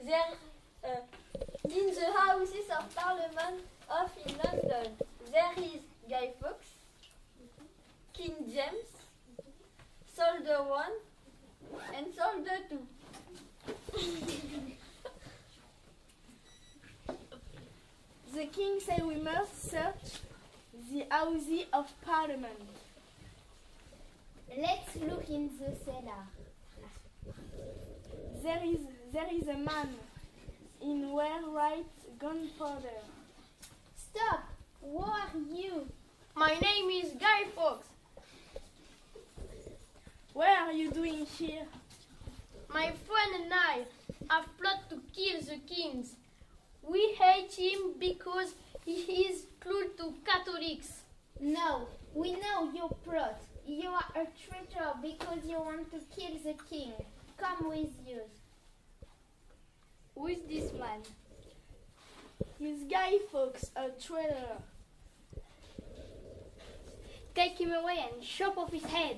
There, in the Houses of Parliament of in London, there is Guy Fawkes, King James, Soldier 1, and Soldier 2. The king said we must search the Houses of Parliament. Let's look in the cellar. There is a man in wear white gunpowder. Stop! Who are you? My name is Guy Fawkes. What are you doing here? My friend and I have plotted to kill the king. We hate him because he is cruel to Catholics. No, we know your plot. You are a traitor because you want to kill the king. Come with us. Who is this man? He's Guy Fawkes, a traitor. Take him away and chop off his head.